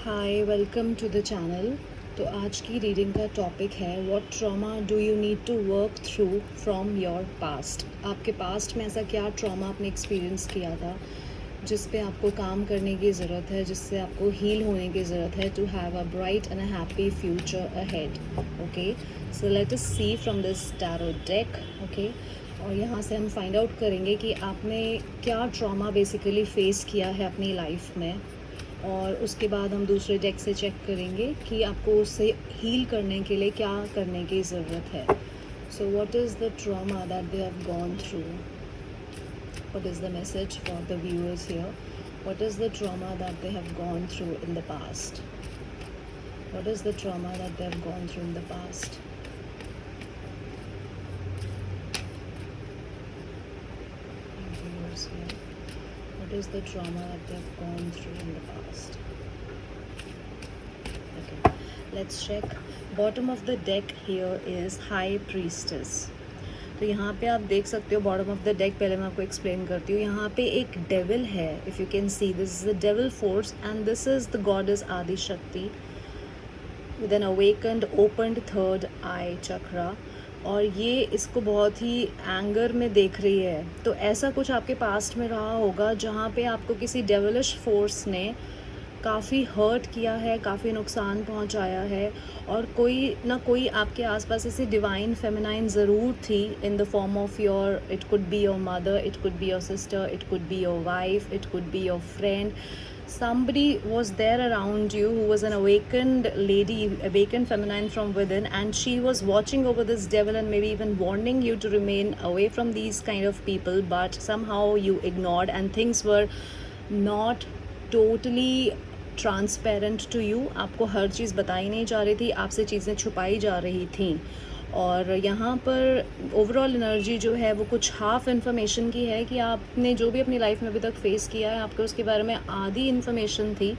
Hi welcome to the channel. तो आज की रीडिंग का टॉपिक है what trauma do you need to work through from your past. आपके पास्ट में ऐसा क्या ट्रॉमा आपने एक्सपीरियंस किया था जिस पे आपको काम करने की ज़रूरत है, जिससे आपको हील होने की ज़रूरत है to have a bright and a happy future ahead. Okay, so let us see from this tarot deck. Okay, और यहाँ से हम फाइंड आउट करेंगे कि आपने क्या ट्रॉमा बेसिकली फ़ेस किया है अपनी लाइफ में, और उसके बाद हम दूसरे डेक से चेक करेंगे कि आपको उससे हील करने के लिए क्या करने की ज़रूरत है। So what is the trauma that they have gone through, what is the message for the viewers here, what is the trauma that they have gone through in the past, what is the trauma that they have gone through in the past. Viewers here, what is the trauma that they have gone through in the past? Okay, let's check. Bottom of the deck here is High Priestess. तो यहाँ पे आप देख सकते हो bottom of the deck, पहले मैं आपको एक्सप्लेन करती हूँ। यहाँ पे एक डेविल है, if you can see this is the devil force and this is the goddess Adi Shakti with an awakened opened third eye chakra, और ये इसको बहुत ही एंगर में देख रही है। तो ऐसा कुछ आपके पास्ट में रहा होगा जहाँ पे आपको किसी डेविलिश फोर्स ने काफ़ी हर्ट किया है, काफ़ी नुकसान पहुंचाया है, और कोई ना कोई आपके आसपास ऐसी डिवाइन फेमिनाइन ज़रूर थी in the form of your, it could be your mother, it could be your sister, it could be your wife, it could be your friend. Somebody was there around you who was an awakened lady, awakened feminine from within, and she was watching over this devil and maybe even warning you to remain away from these kind of people, but somehow you ignored and things were not totally transparent to you. आपको हर चीज़ बताई नहीं जा रही थी, आपसे चीज़ें छुपाई जा रही थी, और यहाँ पर ओवरऑल एनर्जी जो है वो कुछ हाफ इन्फॉर्मेशन की है कि आपने जो भी अपनी लाइफ में अभी तक फेस किया है आपको उसके बारे में आधी इन्फॉर्मेशन थी,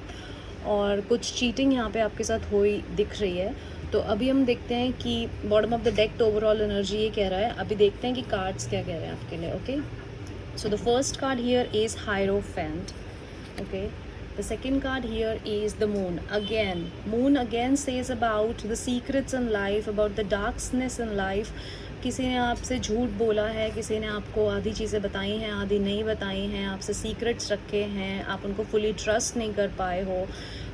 और कुछ चीटिंग यहाँ पे आपके साथ हुई दिख रही है. तो अभी हम देखते हैं कि बॉटम ऑफ द डेक तो ओवरऑल एनर्जी ये कह रहा है. अभी देखते हैं कि कार्ड्स क्या कह रहे हैं आपके लिए. Okay, so the first card here is hierophant. Okay, the second card here is the moon. Moon again says about the secrets in life, about the darkness in life. किसी ने आपसे झूठ बोला है, किसी ने आपको आधी चीज़ें बताई हैं, आधी नहीं बताई हैं, आपसे सीक्रेट्स रखे हैं, आप उनको फुली ट्रस्ट नहीं कर पाए हो.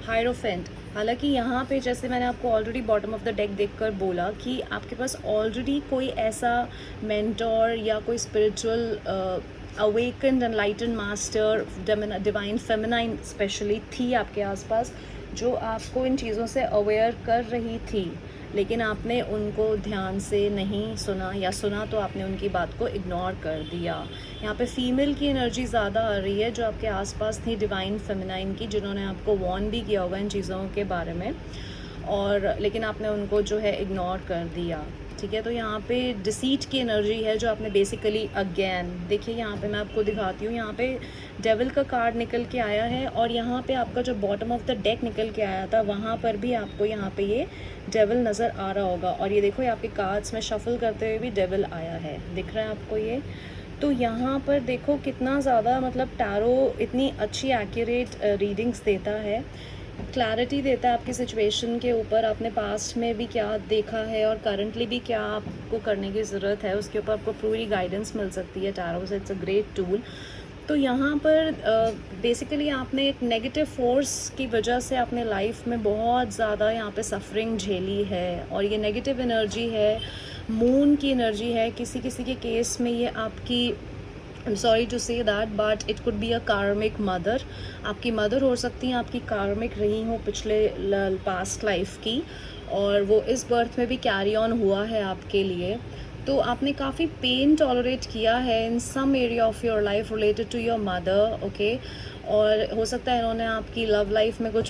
हायरोफेंट, हालांकि यहाँ पे जैसे मैंने आपको already bottom of the deck देखकर बोला कि आपके पास ऑलरेडी कोई ऐसा मेंटोर या कोई spiritual awakened enlighten master, divine feminine specially थी आपके आसपास, जो आपको इन चीज़ों से अवेयर कर रही थी, लेकिन आपने उनको ध्यान से नहीं सुना, या सुना तो आपने उनकी बात को इग्नोर कर दिया. यहाँ पे फीमेल की एनर्जी ज़्यादा आ रही है जो आपके आसपास थी डिवाइन फेमिनाइन की, जिन्होंने आपको वॉर्न भी किया होगा इन चीज़ों के बारे में, और लेकिन आपने उनको जो है इग्नोर कर दिया. ठीक है, तो यहाँ पे डिसीट की एनर्जी है जो आपने बेसिकली अगेन देखिए. यहाँ पे मैं आपको दिखाती हूँ, यहाँ पे डेविल का कार्ड निकल के आया है, और यहाँ पे आपका जो बॉटम ऑफ द डेक निकल के आया था वहाँ पर भी आपको यहाँ पे ये डेविल नज़र आ रहा होगा. और ये देखो, ये आपके कार्ड्स में शफल करते हुए भी डेविल आया है, दिख रहा है आपको ये. तो यहाँ पर देखो कितना ज़्यादा, मतलब टैरो इतनी अच्छी एक्यूरेट रीडिंग्स देता है, क्लैरिटी देता है आपकी सिचुएशन के ऊपर. आपने पास्ट में भी क्या देखा है और करंटली भी क्या आपको करने की ज़रूरत है, उसके ऊपर आपको पूरी गाइडेंस मिल सकती है टैरो से. It's a great tool. तो यहाँ पर बेसिकली आपने एक नेगेटिव फोर्स की वजह से अपने लाइफ में बहुत ज़्यादा यहाँ पे सफरिंग झेली है, और ये नेगेटिव एनर्जी है, मून की एनर्जी है. किसी किसी के केस में ये आपकी, I am sorry to say that, but it could be a karmic mother. आपकी मदर हो सकती हैं, आपकी कार्मिक रही हो पिछले पास्ट लाइफ की, और वो इस बर्थ में भी कैरी ऑन हुआ है आपके लिए. तो आपने काफ़ी पेन टॉलरेट किया है in some area of your life related to your mother. Okay, और हो सकता है इन्होंने आपकी लव लाइफ में कुछ